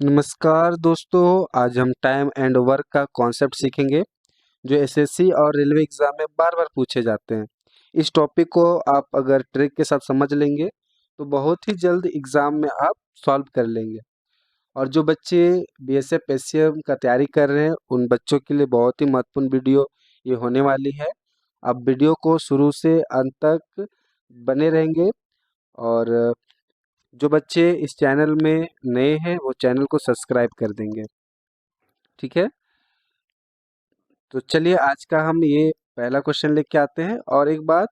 नमस्कार दोस्तों, आज हम टाइम एंड वर्क का कॉन्सेप्ट सीखेंगे जो एसएससी और रेलवे एग्जाम में बार बार पूछे जाते हैं। इस टॉपिक को आप अगर ट्रिक के साथ समझ लेंगे तो बहुत ही जल्द एग्जाम में आप सॉल्व कर लेंगे। और जो बच्चे बीएसएफ एससीएम का तैयारी कर रहे हैं उन बच्चों के लिए बहुत ही महत्वपूर्ण वीडियो ये होने वाली है। आप वीडियो को शुरू से अंत तक बने रहेंगे। और जो बच्चे इस चैनल में नए हैं वो चैनल को सब्सक्राइब कर देंगे। ठीक है, तो चलिए आज का हम ये पहला क्वेश्चन लेके आते हैं। और एक बात,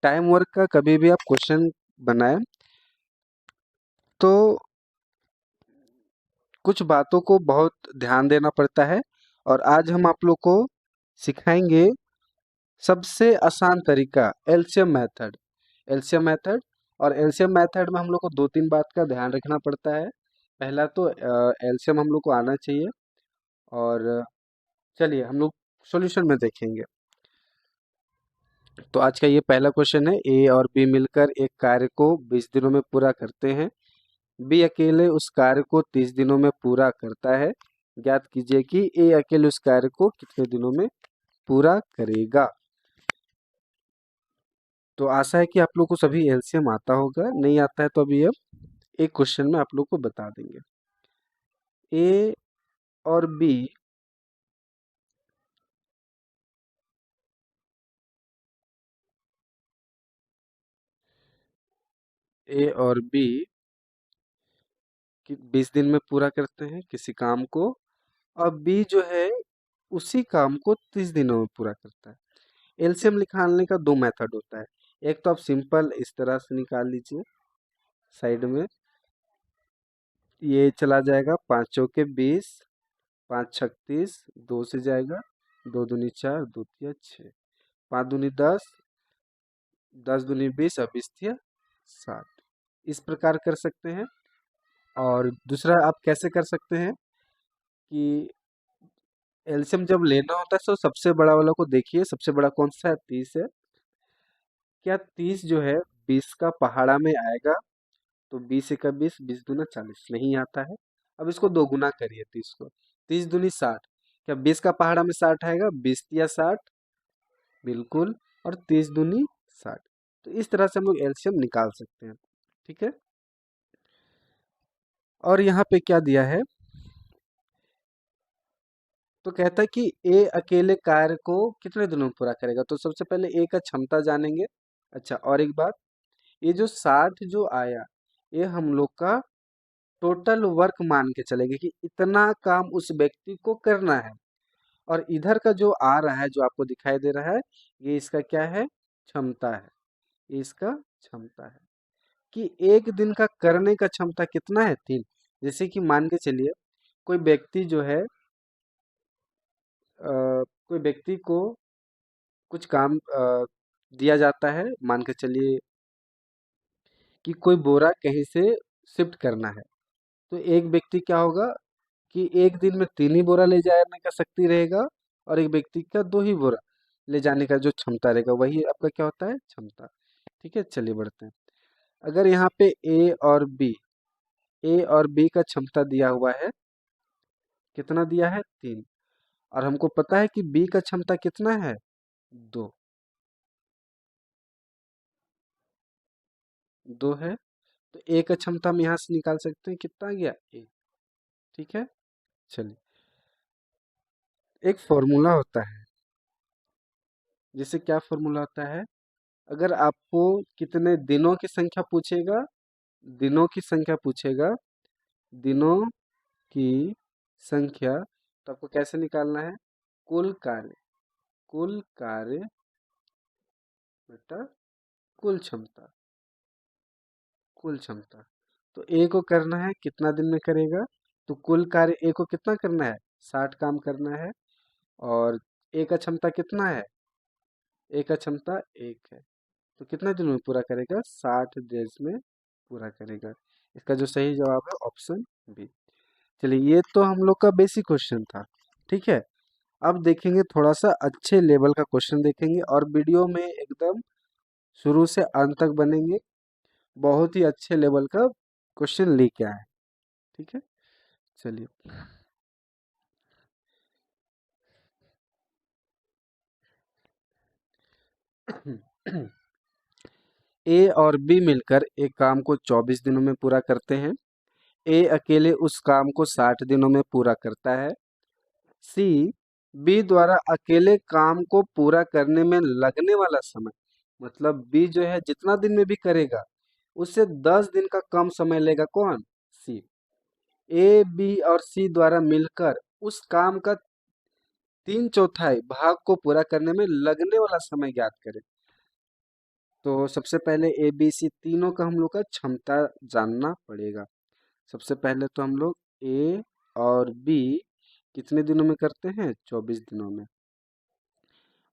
टाइम वर्क का कभी भी आप क्वेश्चन बनाएं तो कुछ बातों को बहुत ध्यान देना पड़ता है। और आज हम आप लोग को सिखाएंगे सबसे आसान तरीका एलसीएम मेथड। एलसीएम मेथड और एलसीएम मेथड में हम लोग को दो तीन बात का ध्यान रखना पड़ता है। पहला तो एलसीएम हम लोग को आना चाहिए। और चलिए हम लोग सॉल्यूशन में देखेंगे। तो आज का ये पहला क्वेश्चन है, ए और बी मिलकर एक कार्य को 20 दिनों में पूरा करते हैं। बी अकेले उस कार्य को 30 दिनों में पूरा करता है। ज्ञात कीजिए कि ए अकेले उस कार्य को कितने दिनों में पूरा करेगा। तो आशा है कि आप लोग को सभी एलसीएम आता होगा, नहीं आता है तो अभी अब एक क्वेश्चन में आप लोग को बता देंगे। ए और बी ए और बी 20 दिन में पूरा करते हैं किसी काम को। और बी जो है उसी काम को 30 दिनों में पूरा करता है। एलसीएम निकालने का दो मेथड होता है। एक तो आप सिंपल इस तरह से निकाल लीजिए, साइड में ये चला जाएगा 5 चौके 20, 5 36, 2 से जाएगा, 2 दूनी 4, 2 तिया 6, 5 दूनी 10, 10 दूनी 20 और 20 तिया 60। इस प्रकार कर सकते हैं। और दूसरा आप कैसे कर सकते हैं कि एलसीएम जब लेना होता है तो सबसे बड़ा वाला को देखिए, सबसे बड़ा कौन सा है, 30 है। क्या 30 जो है 20 का पहाड़ा में आएगा? तो 20 एका 20, 20 दूना 40, नहीं आता है। अब इसको दो गुना करिए 30 को, 30 दूनी 60। क्या 20 का पहाड़ा में 60 आएगा? 20 या 60, बिल्कुल। और 30 दूनी 60। तो इस तरह से हम लोग एलसीएम निकाल सकते हैं। ठीक है, और यहाँ पे क्या दिया है, तो कहता है कि ए अकेले कार्य को कितने दिनों में पूरा करेगा। तो सबसे पहले ए का क्षमता जानेंगे। अच्छा, और एक बात, ये जो 60 जो आया ये हम लोग का टोटल वर्क मान के चलेंगे कि इतना काम उस व्यक्ति को करना है। और इधर का जो आ रहा है, जो आपको दिखाई दे रहा है, ये इसका क्या है, क्षमता है। ये इसका क्षमता है कि एक दिन का करने का क्षमता कितना है, 3। जैसे कि मान के चलिए कोई व्यक्ति जो है कोई व्यक्ति को कुछ काम दिया जाता है। मान के चलिए कि कोई बोरा कहीं से शिफ्ट करना है। तो एक व्यक्ति क्या होगा कि एक दिन में 3 ही बोरा ले जाने का शक्ति रहेगा। और एक व्यक्ति का 2 ही बोरा ले जाने का जो क्षमता रहेगा, वही आपका क्या होता है, क्षमता। ठीक है, चलिए बढ़ते हैं। अगर यहाँ पे ए और बी का क्षमता दिया हुआ है, कितना दिया है, 3। और हमको पता है कि बी का क्षमता कितना है, 2। 2 है। तो ए का क्षमता हम यहाँ से निकाल सकते हैं, कितना आ गया, ए। ठीक है, चलिए। एक फॉर्मूला होता है, जैसे क्या फॉर्मूला होता है, अगर आपको कितने दिनों की संख्या पूछेगा, दिनों की संख्या पूछेगा, दिनों की संख्या, तो आपको कैसे निकालना है, कुल कार्य बटा कुल क्षमता, कुल क्षमता। तो ए को करना है कितना दिन में करेगा, तो कुल कार्य ए को कितना करना है, 60 काम करना है। और ए का क्षमता कितना है, ए का क्षमता 1 है। तो कितना दिन में पूरा करेगा, 60 डेज में पूरा करेगा। इसका जो सही जवाब है ऑप्शन बी। चलिए, ये तो हम लोग का बेसिक क्वेश्चन था। ठीक है, अब देखेंगे थोड़ा सा अच्छे लेवल का क्वेश्चन देखेंगे। और वीडियो में एकदम शुरू से अंत तक बनेंगे, बहुत ही अच्छे लेवल का क्वेश्चन लेके आए। ठीक है, चलिए ए और बी मिलकर एक काम को 24 दिनों में पूरा करते हैं। ए अकेले उस काम को 60 दिनों में पूरा करता है। सी बी द्वारा अकेले काम को पूरा करने में लगने वाला समय, मतलब बी जो है जितना दिन में भी करेगा उससे 10 दिन का कम समय लेगा। कौन? सी। ए बी और सी द्वारा मिलकर उस काम का 3/4 भाग को पूरा करने में लगने वाला समय ज्ञात करें। तो सबसे पहले ए बी सी तीनों का हम लोग का क्षमता जानना पड़ेगा। सबसे पहले तो हम लोग ए और बी कितने दिनों में करते हैं? 24 दिनों में।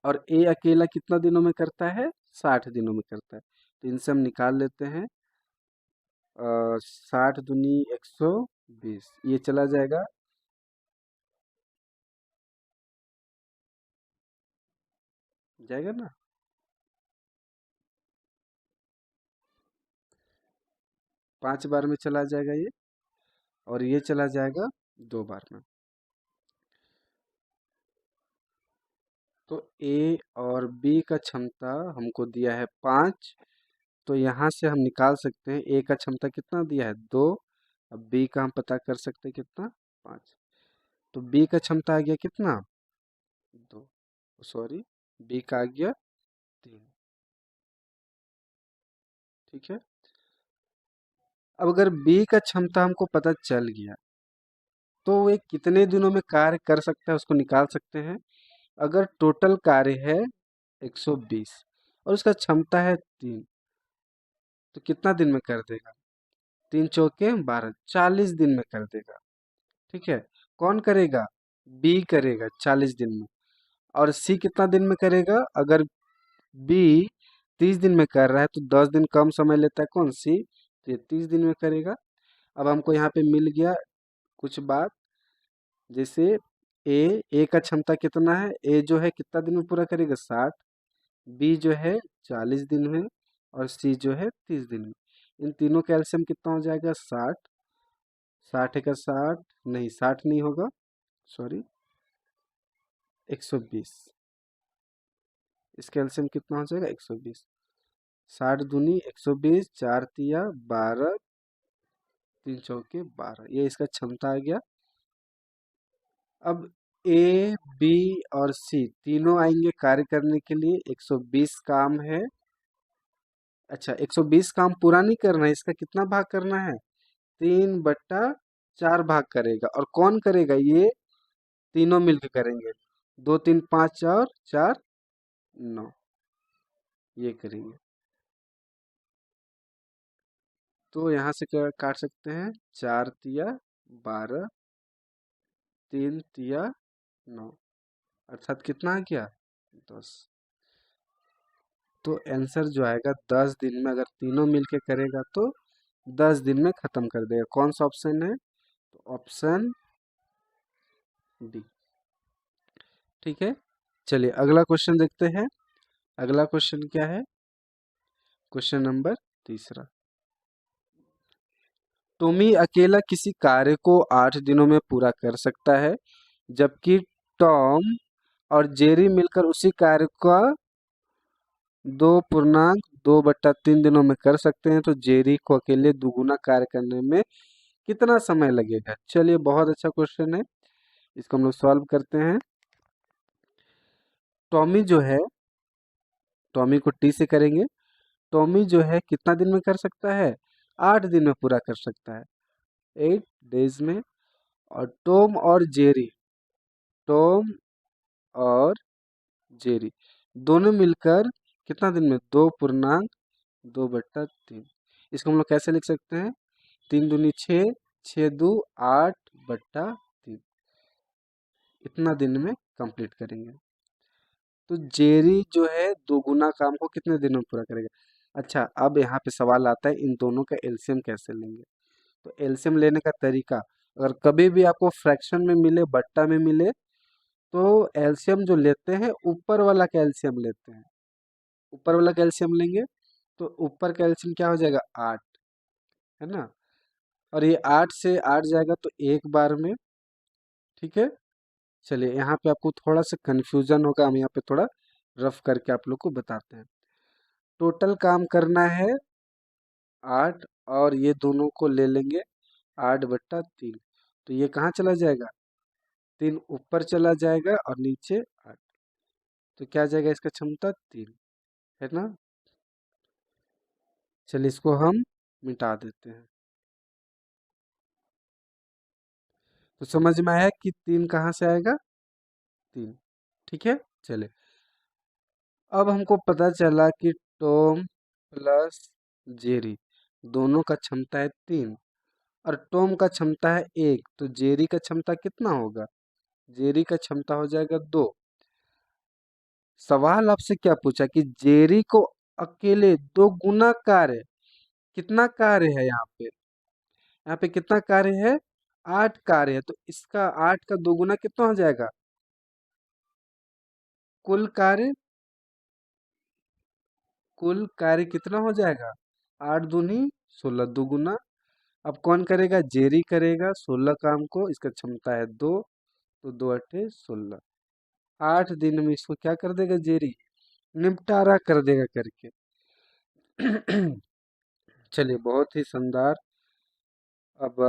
और ए अकेला कितना दिनों में करता है? 60 दिनों में करता है। तो इनसे हम निकाल लेते हैं। 60 दूनी 120, ये चला जाएगा। जाएगा ना? 5 बार में चला जाएगा ये, और ये चला जाएगा 2 बार में। तो ए और बी का क्षमता हमको दिया है 5। तो यहाँ से हम निकाल सकते हैं ए का क्षमता कितना दिया है? 2। अब बी का हम पता कर सकते हैं कितना? 5। तो बी का क्षमता आ गया कितना? 2। सॉरी, बी का आ गया 3। ठीक है। अब अगर बी का क्षमता हमको पता चल गया तो वे कितने दिनों में कार्य कर सकता है उसको निकाल सकते हैं। अगर टोटल कार्य है 120 और उसका क्षमता है 3, तो कितना दिन में कर देगा? 3 × 4 = 12, 40 दिन में कर देगा। ठीक है। कौन करेगा? बी करेगा 40 दिन में। और सी कितना दिन में करेगा? अगर बी 30 दिन में कर रहा है तो 10 दिन कम समय लेता है। कौन? सी। तो ये 30 दिन में करेगा। अब हमको यहाँ पे मिल गया कुछ बात, जैसे ए का क्षमता कितना है? ए जो है कितना दिन में पूरा करेगा? 60। बी जो है 40 दिन में, और सी जो है 30 दिन में। इन तीनों का एलसीएम कितना हो जाएगा? 60। 60 का 60 नहीं, 60 नहीं होगा, सॉरी, 120। इसका एलसीएम कितना हो जाएगा? 120। 60 दूनी 120, 4 तिया 12, 3 चौके 12, ये इसका क्षमता आ गया। अब ए बी और सी तीनों आएंगे कार्य करने के लिए। 120 काम है। अच्छा, 120 काम पूरा नहीं करना है, इसका कितना भाग करना है? 3/4 भाग करेगा। और कौन करेगा? ये तीनों मिलके करेंगे। 2 3 5 और 4 9, ये करेंगे। तो यहाँ से काट सकते हैं। 4 तिया 12, 3 तिया 9, अर्थात कितना आ गया? 10। तो आंसर जो आएगा 10 दिन में, अगर तीनों मिलके करेगा तो 10 दिन में खत्म कर देगा। कौन सा ऑप्शन है? तो ऑप्शन डी। ठीक है। चलिए अगला क्वेश्चन देखते हैं। अगला क्वेश्चन क्या है? क्वेश्चन नंबर तीसरा। टॉमी अकेला किसी कार्य को 8 दिनों में पूरा कर सकता है, जबकि टॉम और जेरी मिलकर उसी कार्य का 2.2/3 दिनों में कर सकते हैं। तो जेरी को अकेले दुगुना कार्य करने में कितना समय लगेगा? चलिए, बहुत अच्छा क्वेश्चन है, इसको हम लोग सॉल्व करते हैं। टॉमी जो है, टॉमी को टी से करेंगे। टॉमी जो है कितना दिन में कर सकता है? 8 दिन में पूरा कर सकता है, 8 डेज में। और टॉम और जेरी दोनों मिलकर कितना दिन में? 2.2/3। इसको हम लोग कैसे लिख सकते हैं? 3 दूनी 6, 6 दू 8/3, इतना दिन में कंप्लीट करेंगे। तो जेरी जो है दोगुना काम को कितने दिनों में पूरा करेगा? अच्छा, अब यहाँ पे सवाल आता है इन दोनों का एलसीएम कैसे लेंगे। तो एलसीएम लेने का तरीका, अगर कभी भी आपको फ्रैक्शन में मिले, बट्टा में मिले, तो एलसीएम जो लेते हैं ऊपर वाला का एलसीएम लेते हैं। ऊपर वाला का एलसीएम लेंगे तो ऊपर का एलसीएम क्या हो जाएगा? 8, है ना। और ये 8 से 8 जाएगा तो एक बार में। ठीक है, चलिए यहाँ पे आपको थोड़ा सा कन्फ्यूजन होगा, हम यहाँ पे थोड़ा रफ करके आप लोग को बताते हैं। टोटल काम करना है 8, और ये दोनों को ले लेंगे 8/3, तो ये कहाँ चला जाएगा, 3 ऊपर चला जाएगा और नीचे 8, तो क्या आ जाएगा इसका क्षमता 3, है ना। चलिए इसको हम मिटा देते हैं। तो समझ में आया कि 3 कहाँ से आएगा, 3। ठीक है, चलिए अब हमको पता चला कि टॉम प्लस जेरी दोनों का क्षमता है 3, और टॉम का क्षमता है 1, तो जेरी का क्षमता कितना होगा, जेरी का क्षमता हो जाएगा 2। सवाल आपसे क्या पूछा कि जेरी को अकेले 2 गुना कार्य, कितना कार्य है यहाँ पे, यहाँ पे कितना कार्य है, 8 कार्य है, तो इसका 8 का 2 गुना कितना हो जाएगा, कुल कार्य, कुल कार्य कितना हो जाएगा, 8 दूनी 16, 2 गुना। अब कौन करेगा, जेरी करेगा 16 काम को, इसका क्षमता है 2, तो 2 अठे 16, 8 दिन में इसको क्या कर देगा जेरी, निपटारा कर देगा करके। चलिए बहुत ही शानदार। अब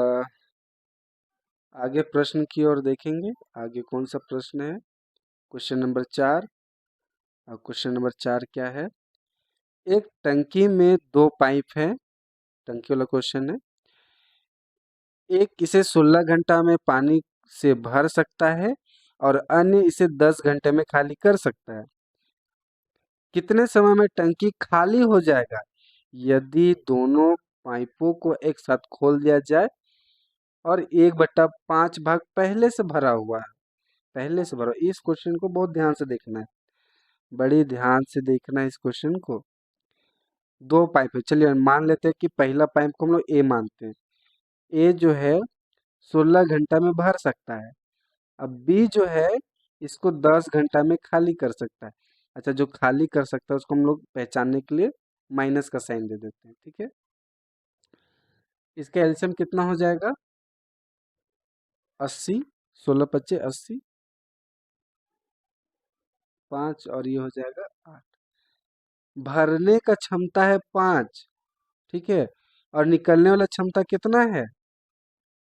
आगे प्रश्न की ओर देखेंगे, आगे कौन सा प्रश्न है, क्वेश्चन नंबर 4। और क्वेश्चन नंबर 4 क्या है, एक टंकी में 2 पाइप है, टंकी वाला क्वेश्चन है। एक इसे 16 घंटा में पानी से भर सकता है और अन्य इसे 10 घंटे में खाली कर सकता है। कितने समय में टंकी खाली हो जाएगा यदि दोनों पाइपों को एक साथ खोल दिया जाए और 1/5 भाग पहले से भरा हुआ है, पहले से भरा। इस क्वेश्चन को बहुत ध्यान से देखना है, बड़ी ध्यान से देखना है इस क्वेश्चन को। 2 पाइप है, चलिए मान लेते हैं कि पहला पाइप को हम लोग ए मानते हैं। ए जो है 16 घंटा में भर सकता है। अब बी जो है इसको 10 घंटा में खाली कर सकता है। अच्छा, जो खाली कर सकता है उसको हम लोग पहचानने के लिए माइनस का साइन दे देते हैं। ठीक है, इसका एलसीएम कितना हो जाएगा, 80, 16×5 = 80, 5 और ये हो जाएगा 8। भरने का क्षमता है 5, ठीक है, और निकलने वाला क्षमता कितना है,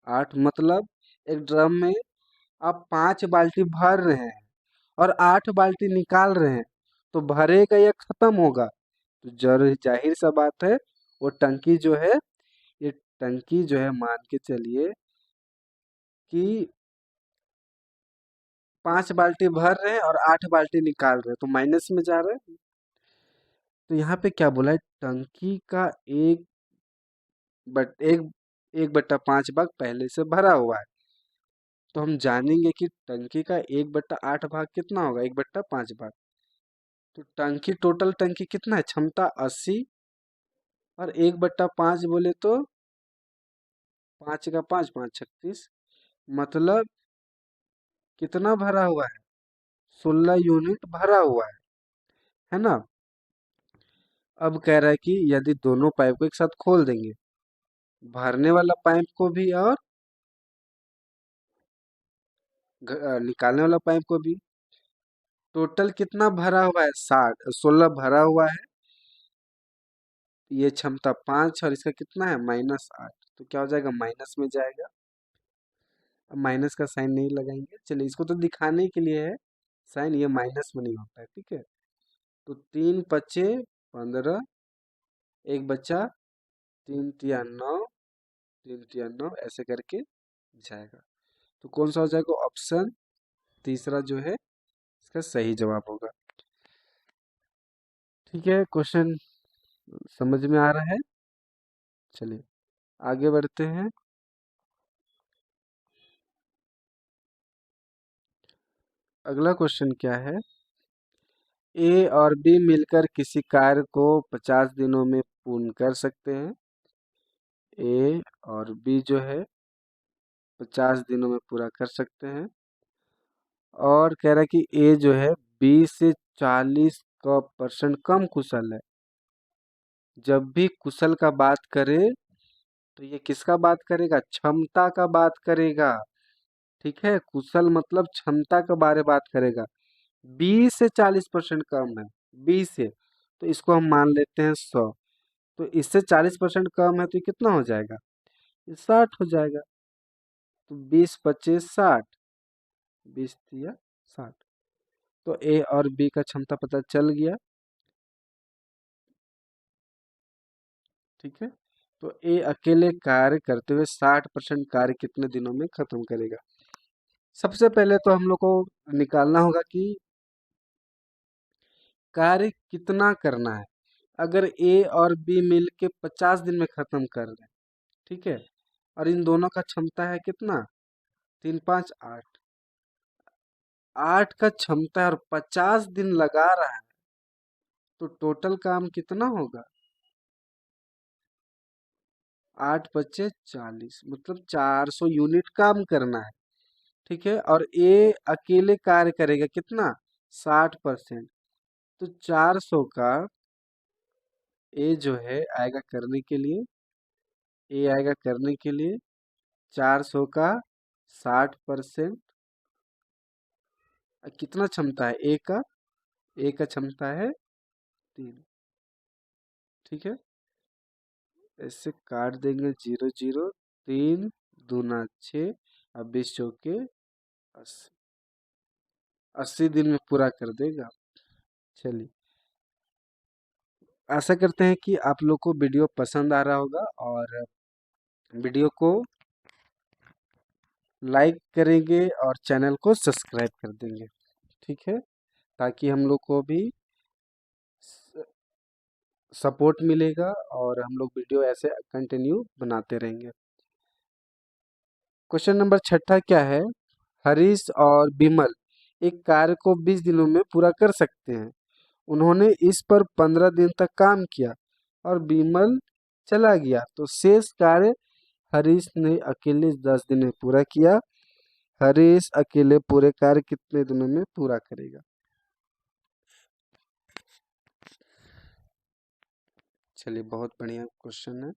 8। मतलब एक ड्रम में आप 5 बाल्टी भर रहे हैं और 8 बाल्टी निकाल रहे हैं, तो भरेगा या खत्म होगा, तो जाहिर सा बात है वो टंकी जो है, ये टंकी जो है मान के चलिए कि 5 बाल्टी भर रहे हैं और 8 बाल्टी निकाल रहे हैं, तो माइनस में जा रहे हैं। तो यहाँ पे क्या बोला है, टंकी का 1/5 भाग पहले से भरा हुआ है, तो हम जानेंगे कि टंकी का 1/8 भाग कितना होगा, 1/5 भाग। तो टंकी, टोटल टंकी कितना है, क्षमता 80, और 1/5 बोले तो 5 का 5, 5×36, मतलब कितना भरा हुआ है, 16 यूनिट भरा हुआ है ना। अब कह रहा है कि यदि दोनों पाइप को एक साथ खोल देंगे, भरने वाला पाइप को भी और निकालने वाला पाइप को भी, टोटल कितना भरा हुआ है, 16 भरा हुआ है, ये क्षमता 5, और इसका कितना है, -8, तो क्या हो जाएगा, माइनस में जाएगा। अब माइनस का साइन नहीं लगाएंगे, चलिए इसको तो दिखाने के लिए है साइन, ये माइनस में नहीं होता है। ठीक है, तो 3×5 = 15, एक बच्चा, 3×3 = 9, 3×3 = 9, ऐसे करके जाएगा। तो कौन सा हो जाएगा, ऑप्शन तीसरा जो है इसका सही जवाब होगा। ठीक है, क्वेश्चन समझ में आ रहा है। चलिए आगे बढ़ते हैं। अगला क्वेश्चन क्या है, ए और बी मिलकर किसी कार्य को 50 दिनों में पूर्ण कर सकते हैं। ए और बी जो है 50 दिनों में पूरा कर सकते हैं, और कह रहा है कि ए जो है 20 से 40 का % कम कुशल है। जब भी कुशल का बात करें तो ये किसका बात करेगा? क्षमता का बात करेगा। ठीक है, कुशल मतलब क्षमता के बारे बात करेगा। 20 से 40% कम है, 20 से, तो इसको हम मान लेते हैं 100। तो इससे 40% कम है तो ये कितना हो जाएगा? ये 60 हो जाएगा। तो 20 25 60, 20 दिया 60। तो ए और बी का क्षमता पता चल गया। ठीक है, तो ए अकेले कार्य करते हुए 60% कार्य कितने दिनों में खत्म करेगा? सबसे पहले तो हम लोग को निकालना होगा कि कार्य कितना करना है। अगर ए और बी मिल के 50 दिन में खत्म कर रहे हैं, ठीक है, और इन दोनों का क्षमता है कितना? 3 5 8, 8 का क्षमता है और 50 दिन लगा रहा है, तो टोटल काम कितना होगा? 8 बचे 40, मतलब 400 यूनिट काम करना है। ठीक है, और ए अकेले कार्य करेगा कितना? 60%। तो 400 का ए जो है आएगा करने के लिए, ए आएगा करने के लिए 400 का 60%। कितना क्षमता है ए का? ए का क्षमता है 3। ठीक है, ऐसे काट देंगे 0 0, 3 दूना 6 और 20 चौके 80, 80 दिन में पूरा कर देगा। चलिए, आशा करते हैं कि आप लोग को वीडियो पसंद आ रहा होगा और वीडियो को लाइक करेंगे और चैनल को सब्सक्राइब कर देंगे। ठीक है, ताकि हम लोग को भी सपोर्ट मिलेगा और हम लोग वीडियो ऐसे कंटिन्यू बनाते रहेंगे। क्वेश्चन नंबर छठा क्या है? हरीश और बिमल एक कार्य को 20 दिनों में पूरा कर सकते हैं। उन्होंने इस पर 15 दिन तक काम किया और बिमल चला गया, तो शेष कार्य हरीश ने अकेले 10 दिन में पूरा किया। हरीश अकेले पूरे कार्य कितने दिनों में पूरा करेगा? चलिए, बहुत बढ़िया क्वेश्चन है।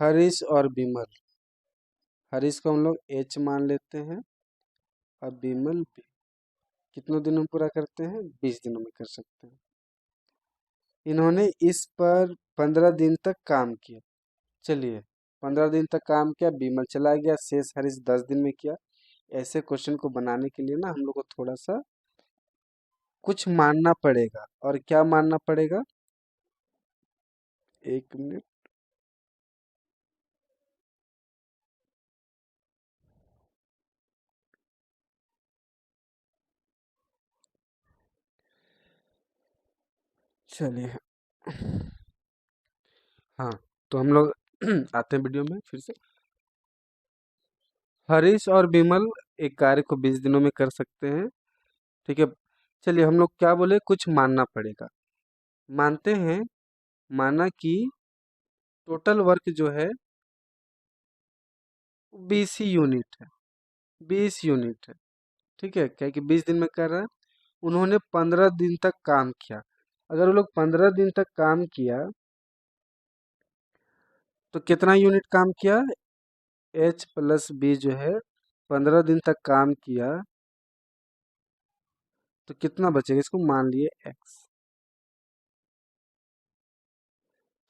हरीश और बिमल, हरीश को हम लोग एच मान लेते हैं और बिमल बी। कितनों दिनों में पूरा करते हैं? 20 दिनों में कर सकते हैं। इन्होंने इस पर 15 दिन तक काम किया। चलिए, 15 दिन तक काम किया, बिमल चला गया, शेष हरीश 10 दिन में किया। ऐसे क्वेश्चन को बनाने के लिए ना हम लोग को थोड़ा सा कुछ मानना पड़ेगा। और क्या मानना पड़ेगा? एक मिनट। चलिए, हाँ, तो हम लोग आते हैं वीडियो में फिर से। हरीश और बिमल एक कार्य को 20 दिनों में कर सकते हैं। ठीक है, चलिए हम लोग क्या बोले? कुछ मानना पड़ेगा। मानते हैं, माना कि टोटल वर्क जो है 20 ही यूनिट है, 20 यूनिट है। ठीक है, क्या कि 20 दिन में कर रहा है। उन्होंने 15 दिन तक काम किया। अगर वो लोग 15 दिन तक काम किया तो कितना यूनिट काम किया? एच प्लस बी जो है 15 दिन तक काम किया, तो कितना बचेगा? इसको मान लिए एक्स,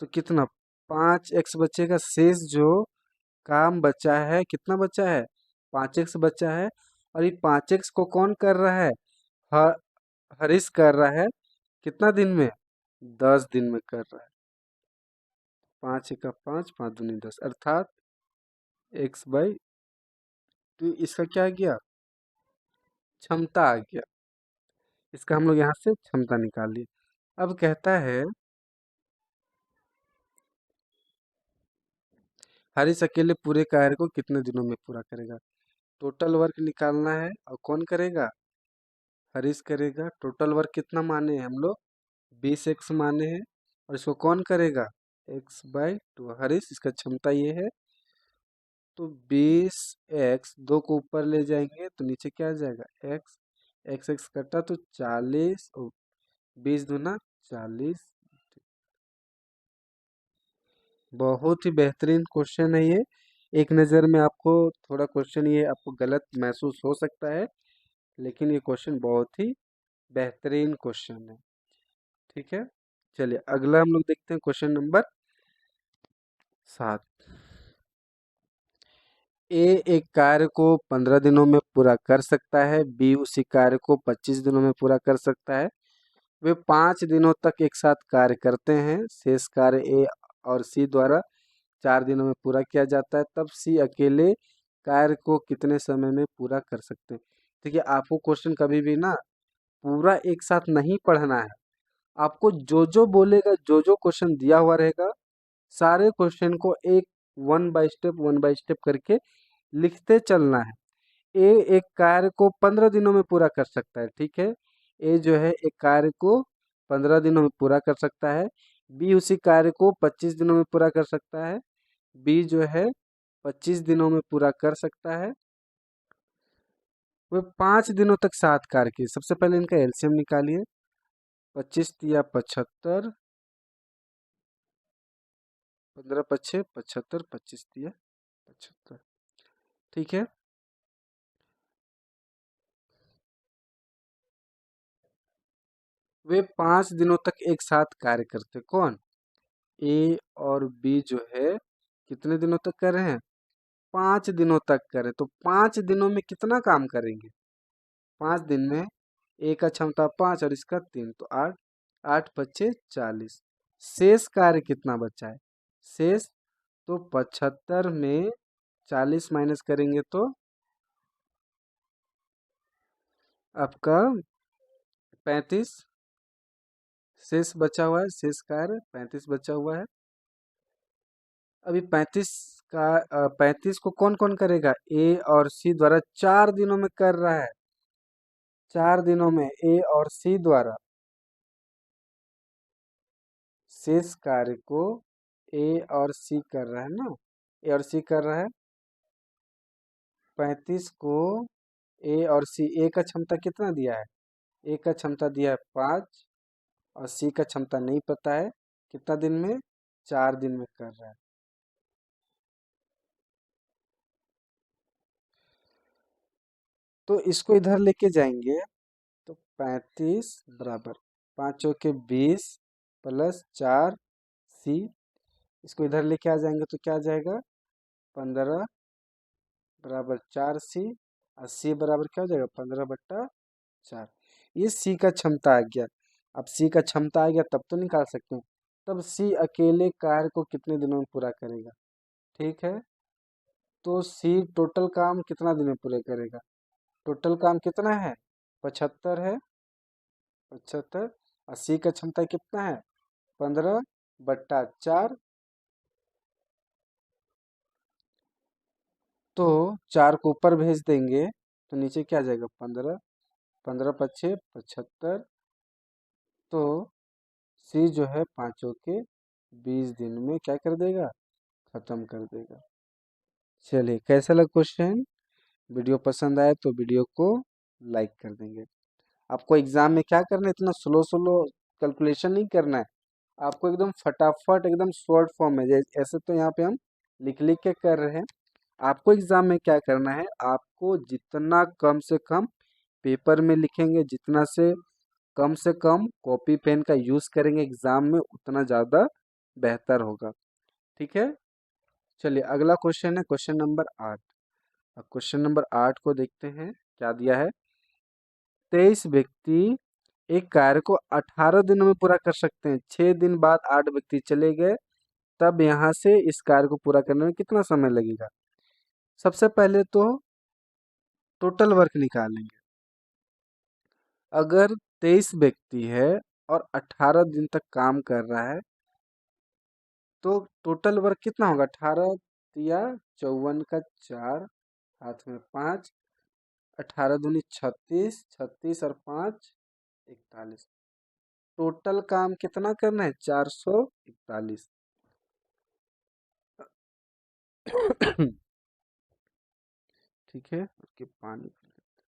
तो कितना? 5x बचेगा। शेष जो काम बचा है, कितना बचा है? 5x बचा है। और ये 5x को कौन कर रहा है? ह- हरीश कर रहा है। कितना दिन में? 10 दिन में कर रहा है। 5 का 5, 5 दूनी 10, अर्थात x/, तो इसका क्या आ गया? क्षमता आ गया। इसका हम लोग यहाँ से क्षमता निकाल लिए। अब कहता है हरीश अकेले पूरे कार्य को कितने दिनों में पूरा करेगा? टोटल वर्क निकालना है और कौन करेगा? हरीश करेगा। टोटल वर्क कितना माने हैं हम लोग? 20x माने हैं। और इसको कौन करेगा? x/2 हरीश। इसका क्षमता ये है। तो 20x, 2 को ऊपर ले जाएंगे तो नीचे क्या आ जाएगा? x, x x कटा तो 40, 20 दूना 40। बहुत ही बेहतरीन क्वेश्चन है ये। एक नज़र में आपको थोड़ा क्वेश्चन ये आपको गलत महसूस हो सकता है, लेकिन ये क्वेश्चन बहुत ही बेहतरीन क्वेश्चन है। ठीक है, चलिए अगला हम लोग देखते हैं क्वेश्चन नंबर 7। ए एक कार्य को 15 दिनों में पूरा कर सकता है, बी उसी कार्य को 25 दिनों में पूरा कर सकता है। वे 5 दिनों तक एक साथ कार्य करते हैं। शेष कार्य ए और सी द्वारा 4 दिनों में पूरा किया जाता है। तब सी अकेले कार्य को कितने समय में पूरा कर सकते हैं। देखिए, आपको क्वेश्चन कभी भी ना पूरा एक साथ नहीं पढ़ना है। आपको जो जो बोलेगा, जो जो क्वेश्चन दिया हुआ रहेगा, सारे क्वेश्चन को एक वन बाय स्टेप करके लिखते चलना है। ए एक कार्य को 15 दिनों में पूरा कर सकता है, ठीक है। ए जो है एक कार्य को 15 दिनों में पूरा कर सकता है। बी उसी कार्य को 25 दिनों में पूरा कर सकता है। बी जो है 25 दिनों में पूरा कर सकता है। वह 5 दिनों तक साथ कार्य किए। सबसे पहले इनका एलसीएम निकालिए। 25 दिया 75, 15 पच्चे 75, 25 दिया 75। ठीक है, वे 5 दिनों तक एक साथ कार्य करते। कौन? ए और बी जो है कितने दिनों तक कर रहे हैं? 5 दिनों तक करें तो 5 दिनों में कितना काम करेंगे? 5 दिन में ए का क्षमता 5 और इसका 3 तो 8, 8 पच्चे 40। शेष कार्य कितना बचा है? शेष तो 75 में 40 माइनस करेंगे तो आपका 35 शेष बचा हुआ है। शेष कार्य 35 बचा हुआ है। अभी 35 का 35 को कौन कौन करेगा? ए और सी द्वारा 4 दिनों में कर रहा है। 4 दिनों में ए और सी द्वारा शेष कार्य को ए और सी कर रहा है ना। ए और सी कर रहा है। 35 को ए और सी, ए का क्षमता कितना दिया है? ए का क्षमता दिया है 5 और सी का क्षमता नहीं पता है। कितना दिन में? 4 दिन में कर रहा है। तो इसको इधर लेके जाएंगे तो 35 बराबर 5 चौके 20 प्लस 4 सी। इसको इधर लेके आ जाएंगे तो क्या आ जाएगा? 15 बराबर 4 सी। और सी बराबर क्या हो जाएगा? 15/4। ये सी का क्षमता आ गया। अब सी का क्षमता आ गया तब तो निकाल सकते हैं। तब सी अकेले कार्य को कितने दिनों में पूरा करेगा? ठीक है, तो सी टोटल काम कितना दिन में पूरे करेगा? टोटल काम कितना है? 75 है। 75 और सी का क्षमता कितना है? 15/4। तो 4 को ऊपर भेज देंगे तो नीचे क्या आ जाएगा? 15। 15 पच्चे 75। तो सी जो है पाँचों के 20 दिन में क्या कर देगा? खत्म कर देगा। चलिए, कैसा लगा क्वेश्चन? वीडियो पसंद आए तो वीडियो को लाइक कर देंगे। आपको एग्जाम में क्या करना है? इतना स्लो स्लो कैलकुलेशन नहीं करना है। आपको एकदम फटाफट एकदम शॉर्ट फॉर्म में, ऐसे तो यहाँ पे हम लिख लिख के कर रहे हैं। आपको एग्जाम में क्या करना है? आपको जितना कम से कम पेपर में लिखेंगे, जितना से कम कॉपी पेन का यूज़ करेंगे एग्जाम में, उतना ज़्यादा बेहतर होगा। ठीक है, चलिए अगला क्वेश्चन है क्वेश्चन नंबर 8। अब क्वेश्चन नंबर 8 को देखते हैं क्या दिया है। 23 व्यक्ति एक कार्य को 18 दिनों में पूरा कर सकते हैं। 6 दिन बाद 8 व्यक्ति चले गए, तब यहाँ से इस कार्य को पूरा करने में कितना समय लगेगा? सबसे पहले तो टोटल वर्क निकालेंगे। अगर 23 व्यक्ति है और 18 दिन तक काम कर रहा है तो टोटल वर्क कितना होगा? 18 या 54 का 4, हाथ में 5, 18 दूनी 36, 36 और 5 41। टोटल काम कितना करना है? 441। ठीक है, उसके पानी पी लेते।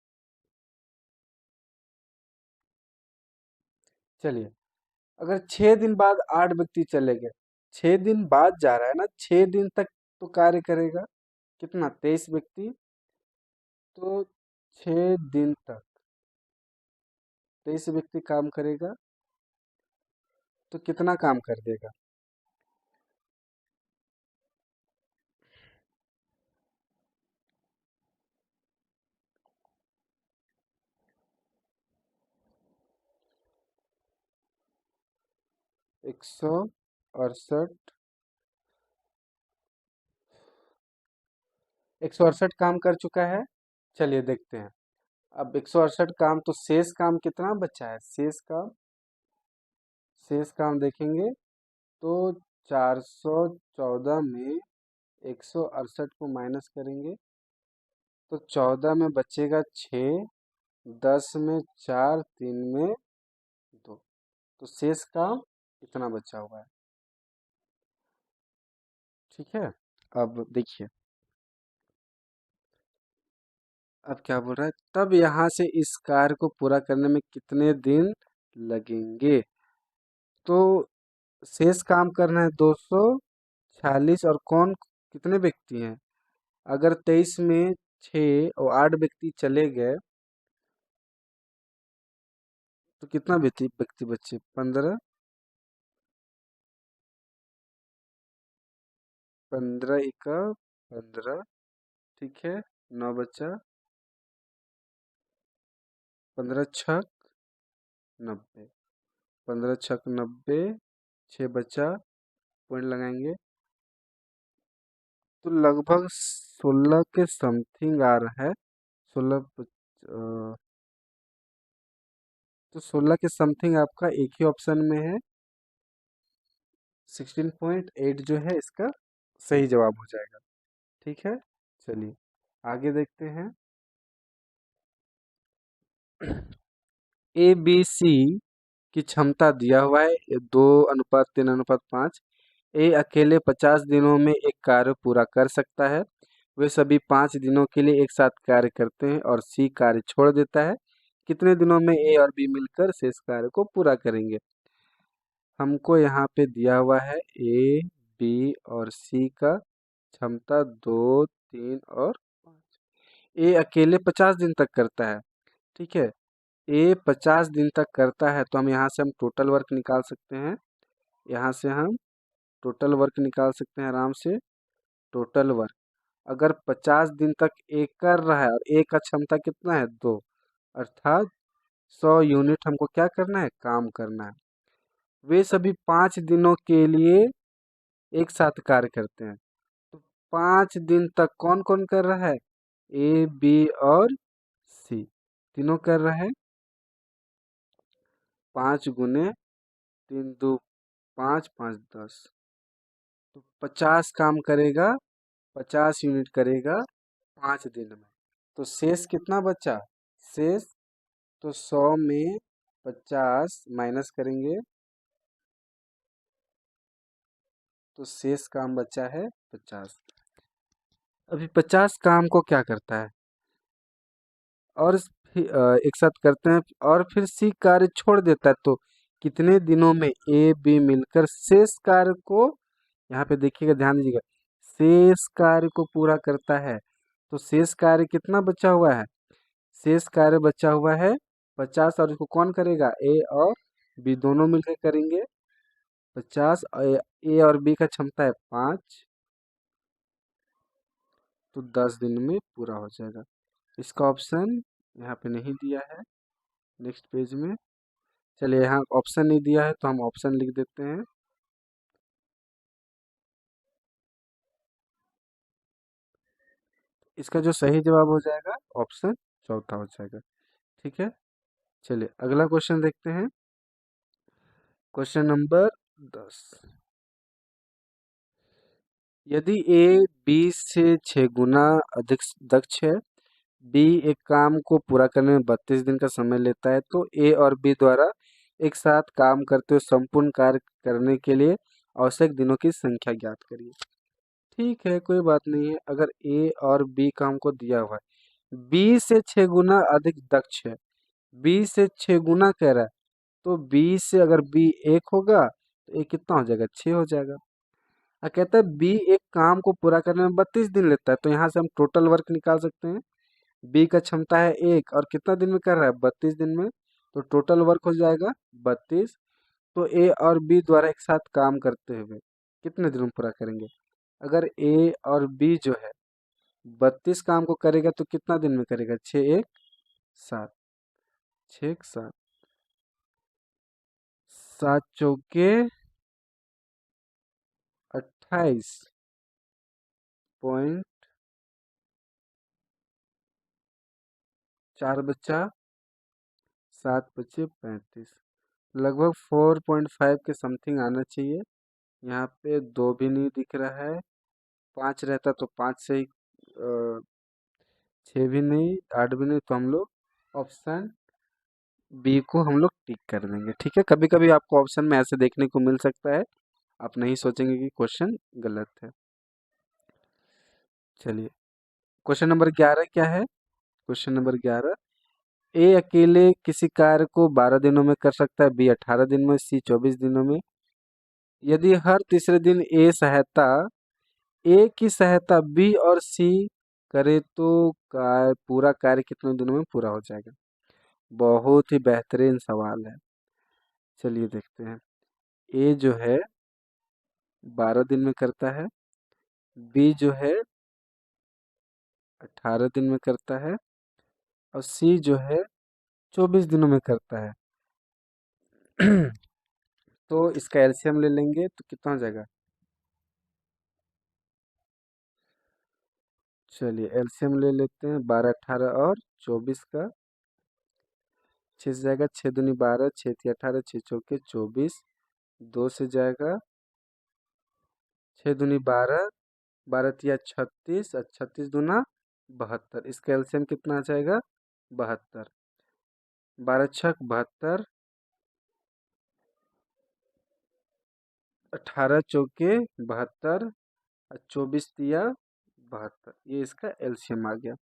चलिए, अगर 6 दिन बाद 8 व्यक्ति चले गए 6 दिन बाद जा रहा है ना, 6 दिन तक तो कार्य करेगा। कितना, 23 व्यक्ति। तो 6 दिन तक 23 व्यक्ति काम करेगा, तो कितना काम कर देगा? 168। 168 काम कर चुका है। चलिए देखते हैं। अब 168 काम, तो शेष काम कितना बचा है? शेष काम देखेंगे तो 414 में 168 को माइनस करेंगे तो 14 में बचेगा 6, 10 में 4, 3 में 2। तो शेष काम इतना बचा हुआ है। ठीक है। अब देखिए, अब क्या बोल रहा है, तब यहाँ से इस कार्य को पूरा करने में कितने दिन लगेंगे? तो शेष काम करना है 246, और कौन कितने व्यक्ति हैं? अगर 23 में 6 और 8 व्यक्ति चले गए तो कितना व्यक्ति व्यक्ति बचे? 15। 15 इका 15। ठीक है। 9 बचा। 15 छक 90। 15 छक 90। 6 बचा। पॉइंट लगाएंगे तो लगभग 16 के समथिंग आ रहा है। 16 तो 16 के समथिंग आपका एक ही ऑप्शन में है। 16.8 जो है इसका सही जवाब हो जाएगा। ठीक है। चलिए आगे देखते हैं। ए बी सी की क्षमता दिया हुआ है 2:3:5। ए अकेले 50 दिनों में एक कार्य पूरा कर सकता है। वे सभी 5 दिनों के लिए एक साथ कार्य करते हैं और सी कार्य छोड़ देता है। कितने दिनों में ए और बी मिलकर शेष कार्य को पूरा करेंगे? हमको यहाँ पे दिया हुआ है ए, बी और सी का क्षमता 2, 3 और 5। ए अकेले 50 दिन तक करता है। ठीक है। ए 50 दिन तक करता है, तो हम यहाँ से हम टोटल वर्क निकाल सकते हैं। यहाँ से हम टोटल वर्क निकाल सकते हैं आराम से। टोटल वर्क अगर 50 दिन तक ए कर रहा है और ए का क्षमता कितना है? 2, अर्थात 100 यूनिट हमको क्या करना है? काम करना है। वे सभी 5 दिनों के लिए एक साथ कार्य करते हैं। तो 5 दिन तक कौन कौन कर रहा है? ए, बी और सी तीनों कर रहे हैं। 5 गुने 3 2 5, 5 10, तो 50 काम करेगा। 50 यूनिट करेगा 5 दिन में। तो शेष कितना बचा? शेष, तो 100 में 50 माइनस करेंगे तो शेष काम बचा है 50। अभी 50 काम को क्या करता है? और एक साथ करते हैं और फिर सी कार्य छोड़ देता है। तो कितने दिनों में ए बी मिलकर शेष कार्य को, यहाँ पे देखिएगा, ध्यान दीजिएगा, शेष कार्य को पूरा करता है। तो शेष कार्य कितना बचा हुआ है? शेष कार्य बचा हुआ है 50, और इसको कौन करेगा? ए और बी दोनों मिलकर करेंगे। 50, ए और बी का क्षमता है 5, तो 10 दिन में पूरा हो जाएगा। इसका ऑप्शन यहाँ पे नहीं दिया है नेक्स्ट पेज में। चलिए, यहाँ ऑप्शन नहीं दिया है तो हम ऑप्शन लिख देते हैं। इसका जो सही जवाब हो जाएगा ऑप्शन चौथा हो जाएगा। ठीक है। चलिए अगला क्वेश्चन देखते हैं। Question number 10। यदि ए बी से 6 गुना अधिक दक्ष है, बी एक काम को पूरा करने में 32 दिन का समय लेता है, तो ए और बी द्वारा एक साथ काम करते हुए संपूर्ण कार्य करने के लिए आवश्यक दिनों की संख्या ज्ञात करिए। ठीक है, कोई बात नहीं है। अगर ए और बी का हमको दिया हुआ है, बी से 6 गुना अधिक दक्ष है, बी से 6 गुना कह रहा है, तो बी से अगर बी 1 होगा तो ए कितना हो जाएगा? 6 हो जाएगा। कहता है बी एक काम को पूरा करने में 32 दिन लेता है, तो यहाँ से हम टोटल वर्क निकाल सकते हैं। बी का क्षमता है 1 और कितना दिन में कर रहा है, 32 दिन में, तो टोटल वर्क हो जाएगा 32। तो ए और बी द्वारा एक साथ काम करते हुए कितने दिन में पूरा करेंगे। अगर ए और बी जो है 32 काम को करेगा तो कितना दिन में करेगा, 6 1 7, 6 1 7, 7 चौके 28 पॉइंट, 4 बचा 7 25 35, लगभग 4.5 के समथिंग आना चाहिए। यहाँ पे 2 भी नहीं दिख रहा है, 5 रहता तो 5 से ही 6 भी नहीं, 8 भी नहीं, तो हम लोग ऑप्शन बी को हम लोग टिक कर देंगे। ठीक है, कभी कभी आपको ऑप्शन में ऐसे देखने को मिल सकता है, आप नहीं सोचेंगे कि क्वेश्चन गलत है। चलिए, क्वेश्चन नंबर 11 क्या है। क्वेश्चन नंबर 11, ए अकेले किसी कार्य को 12 दिनों में कर सकता है, बी 18 दिन में, सी 24 दिनों में। यदि हर तीसरे दिन ए की सहायता बी और सी करे तो पूरा कार्य कितने दिनों में पूरा हो जाएगा। बहुत ही बेहतरीन सवाल है, चलिए देखते हैं। ए जो है 12 दिन में करता है, बी जो है 18 दिन में करता है, और सी जो है 24 दिनों में करता है। तो इसका एलसीएम ले लेंगे तो कितना हो जाएगा। चलिए एलसीएम ले लेते हैं, 12 18 और 24 का। 6 से जाएगा, 6 दूनी 12, 6 3 18, 6 चौके 24, 2 से जाएगा, 6 दूनी 12, 12 तिया 36, और 36 दूना 72। इसका एलसीएम कितना आ जाएगा, 72। 12 छक 72, 18 चौके 72, और 24 तिया 72, ये इसका एलसीएम आ गया।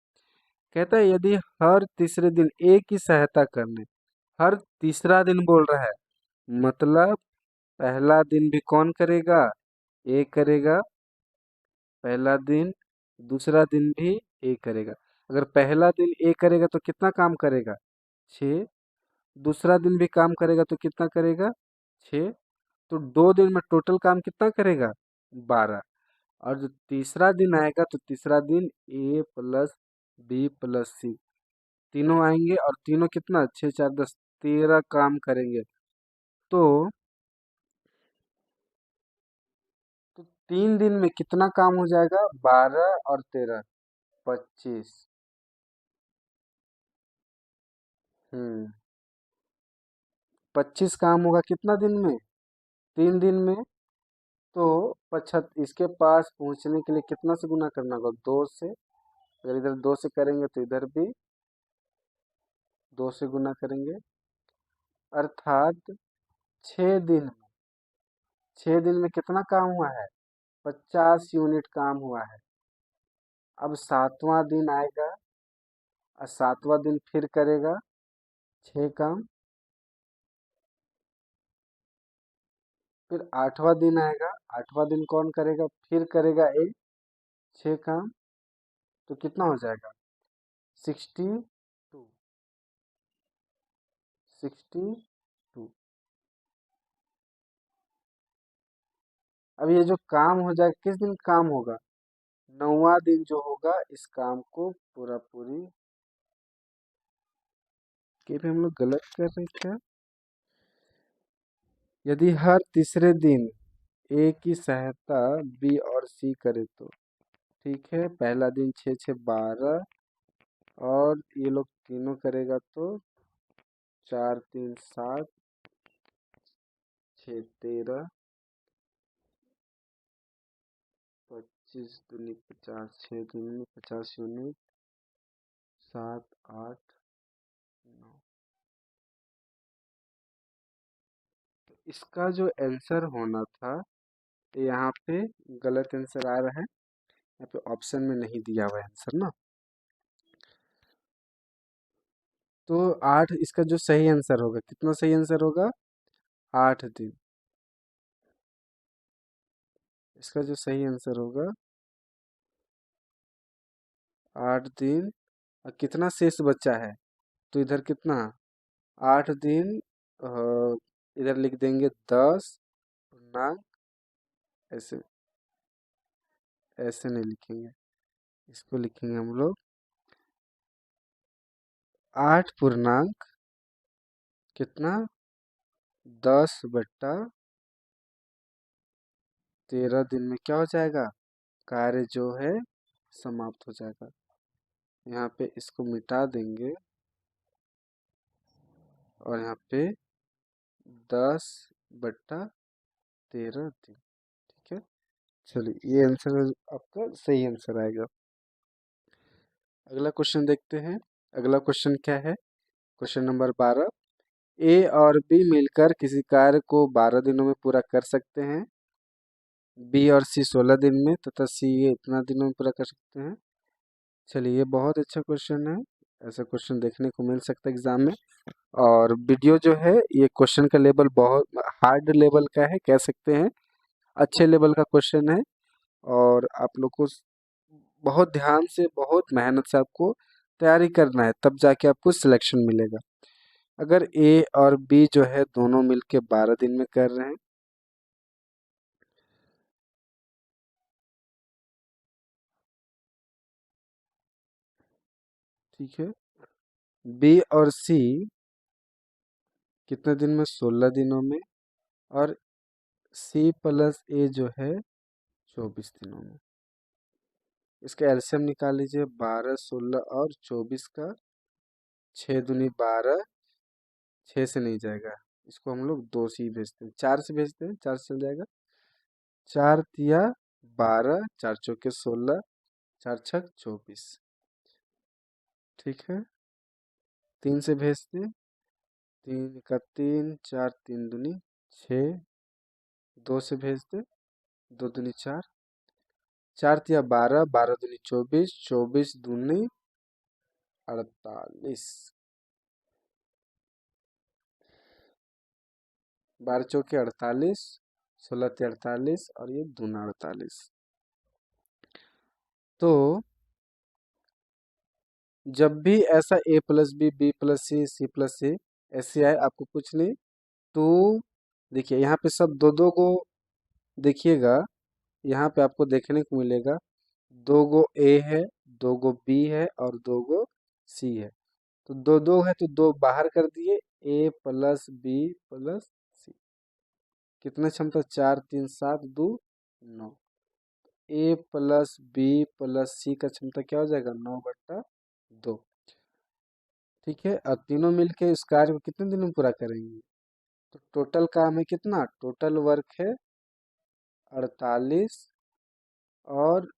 कहता है यदि हर तीसरे दिन ए की सहायता करने, हर तीसरा दिन बोल रहा है, मतलब पहला दिन भी कौन करेगा, ए करेगा पहला दिन, दूसरा दिन भी ए करेगा। अगर पहला दिन ए करेगा तो कितना काम करेगा, 6। दूसरा दिन भी काम करेगा तो कितना करेगा, 6। तो 2 दिन में टोटल काम कितना करेगा, 12। और जो तीसरा दिन आएगा तो तीसरा दिन ए प्लस बी प्लस सी तीनों आएंगे, और तीनों कितना, 6 4 10, 13 काम करेंगे। तो 3 दिन में कितना काम हो जाएगा, 12 और 13 25। 25 काम होगा कितना दिन में, 3 दिन में। तो 75 इसके पास पहुंचने के लिए कितना से गुना करना होगा, 2 से। अगर इधर 2 से करेंगे तो इधर भी 2 से गुना करेंगे, अर्थात 6 दिन। 6 दिन में कितना काम हुआ है, 50 यूनिट काम हुआ है। अब 7वां दिन आएगा, और 7वां दिन फिर करेगा 6 काम। फिर 8वां दिन आएगा, 8वां दिन कौन करेगा, फिर करेगा 6 काम। तो कितना हो जाएगा, 62। 62। अब ये जो काम हो जाएगा किस दिन काम होगा, 9वां दिन जो होगा इस काम को पूरा पूरी। के भी हम लोग गलत कर रहे हैं क्या। यदि हर तीसरे दिन ए की सहायता बी और सी करे तो, ठीक है, पहला दिन 6 6 12, और ये लोग तीनों करेगा तो 4 3 7, 6 13, 25 दूनी 50, 6 दूनी 50 यूनिट, 7 8 9। इसका जो आंसर होना था, यहाँ पे गलत आंसर आ रहा है, यहाँ पे ऑप्शन में नहीं दिया हुआ है आंसर ना। तो 8 इसका जो सही आंसर होगा, कितना सही आंसर होगा, 8 दिन। इसका जो सही आंसर होगा 8 दिन। और कितना शेष बचा है, तो इधर कितना, 8 दिन। अ, इधर लिख देंगे 10 पूर्णांक, ऐसे ऐसे नहीं लिखेंगे, इसको लिखेंगे हम लोग 8 पूर्णांक कितना, 10/13 दिन में क्या हो जाएगा, कार्य जो है समाप्त हो जाएगा। यहाँ पे इसको मिटा देंगे और यहाँ पे 10/13 दिन। ठीक है, चलिए ये आंसर आपका सही आंसर आएगा। अगला क्वेश्चन देखते हैं। अगला क्वेश्चन क्या है, क्वेश्चन नंबर 12। ए और बी मिलकर किसी कार्य को 12 दिनों में पूरा कर सकते हैं, बी और सी 16 दिन में, तथा सी ये इतना दिनों में पूरा कर सकते हैं। चलिए ये बहुत अच्छा क्वेश्चन है, ऐसा क्वेश्चन देखने को मिल सकता है एग्जाम में। और वीडियो जो है ये क्वेश्चन का लेवल बहुत हार्ड लेवल का है, कह सकते हैं अच्छे लेवल का क्वेश्चन है। और आप लोग को बहुत ध्यान से, बहुत मेहनत से आपको तैयारी करना है, तब जाके आपको सिलेक्शन मिलेगा। अगर ए और बी जो है दोनों मिलके 12 दिन में कर रहे हैं, ठीक है, बी और सी कितने दिन में, 16 दिनों में, और सी प्लस ए जो है 24 दिनों में। इसका एलसीएम निकाल लीजिए, 12, 16 और 24 का, 6 दूनी 12, 6 से नहीं जाएगा, इसको हम लोग 2 से ही भेजते हैं, 4 से भेजते हैं, 4 से चल जाएगा। 4 तिया 12, 4 चौके 16, 4 छक 24। ठीक है, 3 से भेजते हैं, 3 का 3, 4 3 दूनी 6, 2 से भेजते, 2 दूनी 4, 4 तिया 12, 12 दूनी 24, 24 दूनी 48, 12 चौके 48, 16 तिया 48, और ये दूना 48। तो जब भी ऐसा ए प्लस बी, बी प्लस सी, सी प्लस सी ऐसे आए, आपको कुछ नहीं, तो देखिए यहाँ पे सब दो दो को देखिएगा, यहाँ पे आपको देखने को मिलेगा 2 गो ए है, 2 गो बी है, और 2 गो सी है। तो दो दो है तो दो बाहर कर दिए, ए प्लस बी प्लस सी, कितने क्षमता, 4 3 7 2 9। ए प्लस बी प्लस सी का क्षमता क्या हो जाएगा, 9/2। ठीक है, और तीनों मिलके इस कार्य को कितने दिनों में पूरा करेंगे, तो टोटल काम है कितना, टोटल वर्क है 48, और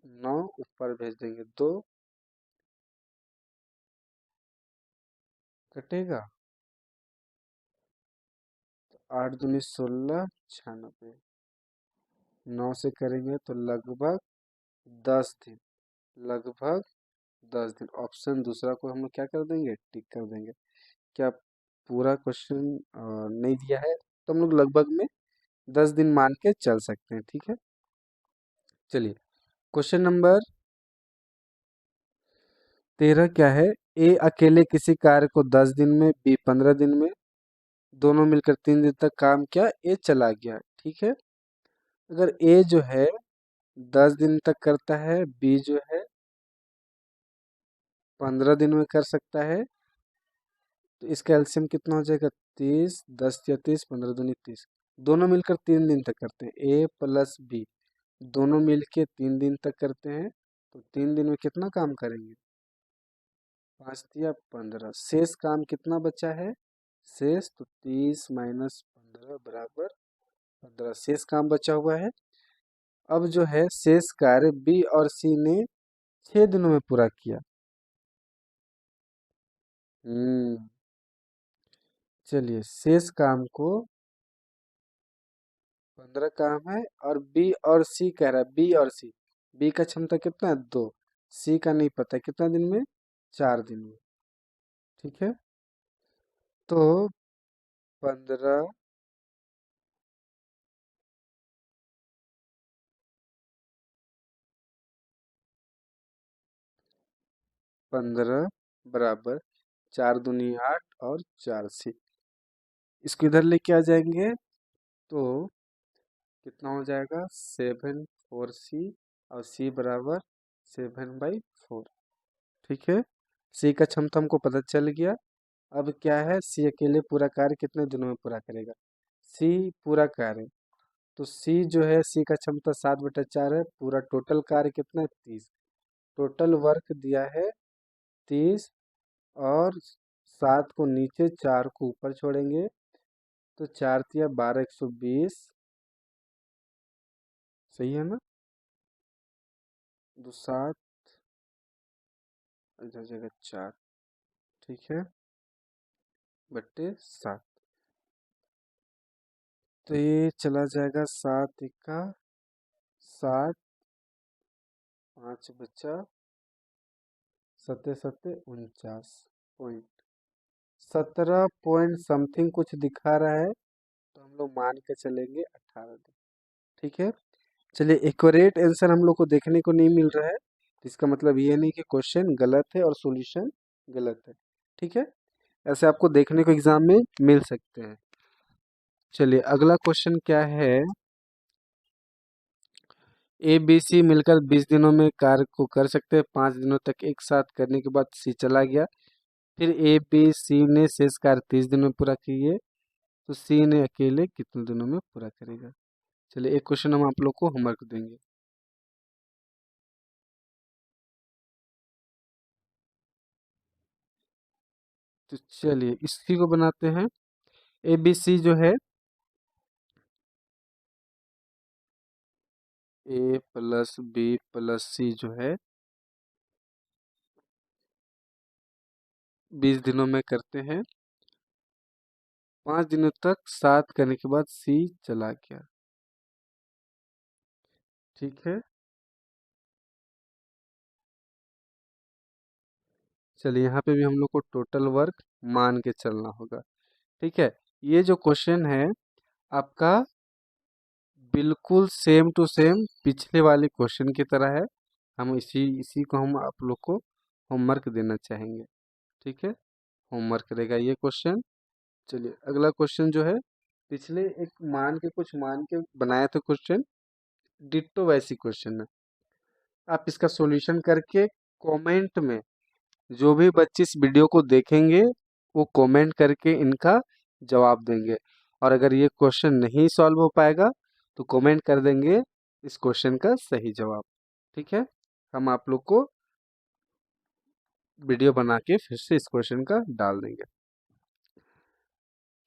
9 ऊपर भेज देंगे 2, कटेगा, 8 दूनी 16, 96, 9 से करेंगे तो लगभग 10 दिन, लगभग 10 दिन। ऑप्शन दूसरा को हम लोग क्या कर देंगे, टिक कर देंगे। क्या पूरा क्वेश्चन नहीं दिया है, तो हम लोग लगभग में 10 दिन मान के चल सकते हैं। ठीक है, चलिए क्वेश्चन नंबर 13 क्या है, ए अकेले किसी कार्य को 10 दिन में, बी 15 दिन में, दोनों मिलकर 3 दिन तक काम किया, ए चला गया। ठीक है, अगर ए जो है 10 दिन तक करता है, बी जो है 15 दिन में कर सकता है, तो इसका एलसीएम कितना हो जाएगा, 30, 10 या 30, 15 दूनी 30, दोनों मिलकर 3 दिन तक करते हैं, ए प्लस बी दोनों मिलके 3 दिन तक करते हैं, तो 3 दिन में कितना काम करेंगे, 5 तिया 15, शेष काम कितना बचा है, शेष तो 30 - 15 बराबर 15, शेष काम बचा हुआ है। अब जो है शेष कार्य बी और सी ने 6 दिनों में पूरा किया। हम्म, चलिए शेष काम को 15 काम है, और बी और सी कह रहा है, बी और सी, बी का क्षमता कितना है, 2, सी का नहीं पता कितना दिन में, 4 दिन में। ठीक है, तो 15 15 बराबर 4 दूनी 8 और 4 सी। इसको इधर लेके आ जाएंगे तो कितना हो जाएगा 7 4 सी और सी बराबर 7/4। ठीक है, सी का क्षमता हमको पता चल गया। अब क्या है, सी अकेले पूरा कार्य कितने दिनों में पूरा करेगा, सी पूरा कार्य। तो सी जो है, सी का क्षमता 7/4 है, पूरा टोटल कार्य कितना है 30। टोटल वर्क दिया है 30 और 7 को नीचे 4 को ऊपर छोड़ेंगे तो 4 तिया 12 120। सही है ना, दो 7 इधर जगह 4। ठीक है, बट्टे 7। तो ये चला जाएगा 7 इक्का 7, 5 बचा 7 7 49 17 पॉइंट समथिंग कुछ दिखा रहा है, तो हम लोग मान के चलेंगे 18 दिन। ठीक है, चलिए एक्यूरेट आंसर हम लोग को देखने को नहीं मिल रहा है, तो इसका मतलब ये नहीं कि क्वेश्चन गलत है और सॉल्यूशन गलत है। ठीक है, ऐसे आपको देखने को एग्जाम में मिल सकते हैं। चलिए अगला क्वेश्चन क्या है, ए बी सी मिलकर 20 दिनों में कार्य को कर सकते हैं, 5 दिनों तक एक साथ करने के बाद सी चला गया। फिर ए बी सी ने शेष कार्य 30 दिनों में पूरा किए, तो सी ने अकेले कितने दिनों में पूरा करेगा। चलिए एक क्वेश्चन हम आप लोग को होमवर्क देंगे। तो चलिए इसी को बनाते हैं। ए बी सी जो है, ए प्लस बी प्लस सी जो है 20 दिनों में करते हैं, 5 दिनों तक साथ करने के बाद सी चला गया। ठीक है, चलिए यहाँ पे भी हम लोग को टोटल वर्क मान के चलना होगा। ठीक है, ये जो क्वेश्चन है आपका बिल्कुल सेम टू सेम पिछले वाले क्वेश्चन की तरह है। हम इसी इसी को हम आप लोग को होमवर्क देना चाहेंगे। ठीक है, होमवर्क रहेगा ये क्वेश्चन। चलिए अगला क्वेश्चन जो है, पिछले एक मान के कुछ मान के बनाया था क्वेश्चन, डिट्टो वैसी क्वेश्चन है। आप इसका सॉल्यूशन करके कमेंट में, जो भी बच्चे इस वीडियो को देखेंगे वो कमेंट करके इनका जवाब देंगे। और अगर ये क्वेश्चन नहीं सॉल्व हो पाएगा तो कमेंट कर देंगे इस क्वेश्चन का सही जवाब। ठीक है, हम आप लोग को वीडियो बना के फिर से इस क्वेश्चन का डाल देंगे।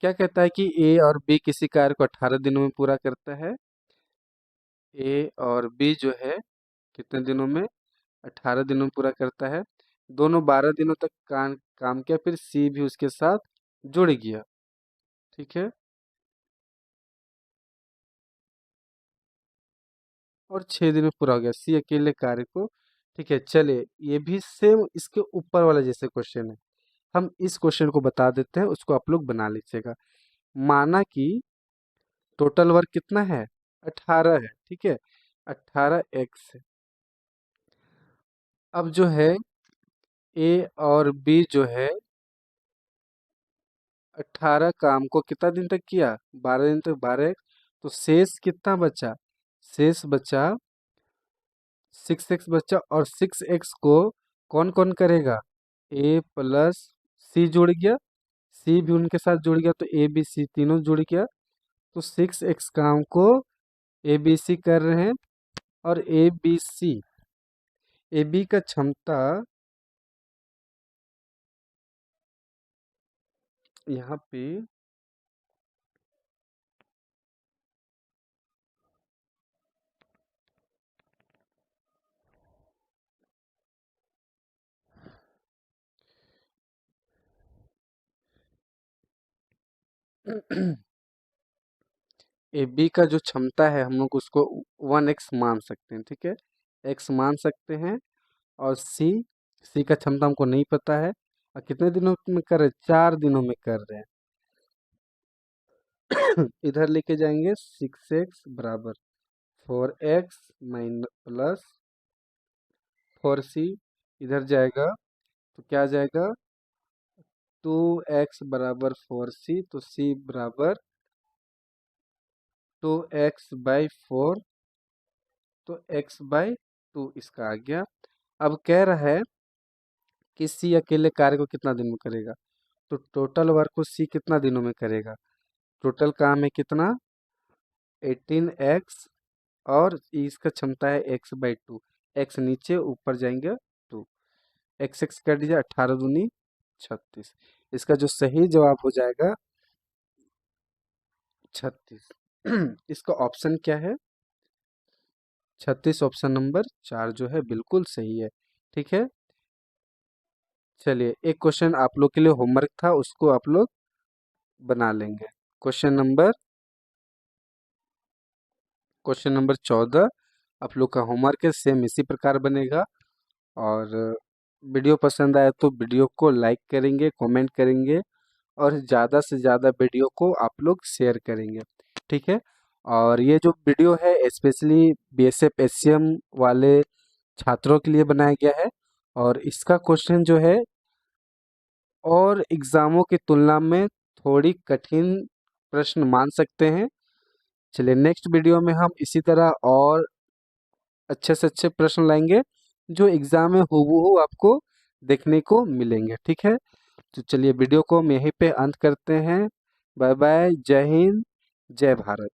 क्या कहता है कि ए और बी किसी कार्य को 18 दिनों में पूरा करता है। ए और बी जो है कितने दिनों में, 18 दिनों में पूरा करता है। दोनों 12 दिनों तक काम किया, फिर सी भी उसके साथ जुड़ गया। ठीक है, और 6 दिन में पूरा हो गया सी अकेले कार्य को। ठीक है, चलिए ये भी सेम इसके ऊपर वाला जैसे क्वेश्चन है, हम इस क्वेश्चन को बता देते हैं, उसको आप लोग बना लीजिएगा। माना कि टोटल वर्क कितना है 18 है। ठीक है, 18x है। अब जो है ए और बी जो है 18 काम को कितना दिन तक किया, 12 दिन तक, 12x। तो शेष कितना बचा, शेष बचा 6x बचा, और 6x को कौन कौन करेगा, ए प्लस सी जुड़ गया, सी भी उनके साथ जुड़ गया, तो ए बी सी तीनों जुड़ गया। तो 6x काम को ए बी सी कर रहे हैं, और A B C, A B का क्षमता यहाँ पे ए बी का जो क्षमता है हम लोग उसको 1x मान सकते हैं। ठीक है, x मान सकते हैं। और सी, सी का क्षमता हमको नहीं पता है, और कितने दिनों में कर रहे हैं, 4 दिनों में कर रहे हैं। इधर लेके जाएंगे 6x बराबर 4x माइनस प्लस 4c, इधर जाएगा तो क्या आ जाएगा, 2x बराबर 4c, तो c बराबर 2x/4, तो x/2 इसका आ गया। अब कह रहा है कि सी अकेले कार्य को कितना दिन में करेगा, तो टोटल वर्क को सी कितना दिनों में करेगा। टोटल काम है कितना, 18x, और इसका क्षमता है x/2। x नीचे, ऊपर जाएंगे 2, x x कर दीजिए, 18 दूनी 36। इसका जो सही जवाब हो जाएगा 36। इसका ऑप्शन क्या है, 36, ऑप्शन नंबर 4 जो है बिल्कुल सही है। ठीक है, चलिए एक क्वेश्चन आप लोग के लिए होमवर्क था, उसको आप लोग बना लेंगे। क्वेश्चन नंबर 14 आप लोग का होमवर्क है, सेम इसी प्रकार बनेगा। और वीडियो पसंद आए तो वीडियो को लाइक करेंगे, कमेंट करेंगे, और ज़्यादा से ज़्यादा वीडियो को आप लोग शेयर करेंगे। ठीक है, और ये जो वीडियो है स्पेशली बीएसएफ एससीएम वाले छात्रों के लिए बनाया गया है, और इसका क्वेश्चन जो है और एग्ज़ामों की तुलना में थोड़ी कठिन प्रश्न मान सकते हैं। चलिए नेक्स्ट वीडियो में हम इसी तरह और अच्छे से अच्छे प्रश्न लाएंगे जो एग्ज़ाम में हूबहू आपको देखने को मिलेंगे। ठीक है, तो चलिए वीडियो को हम यहीं पे अंत करते हैं। बाय बाय, जय हिंद, जय भारत।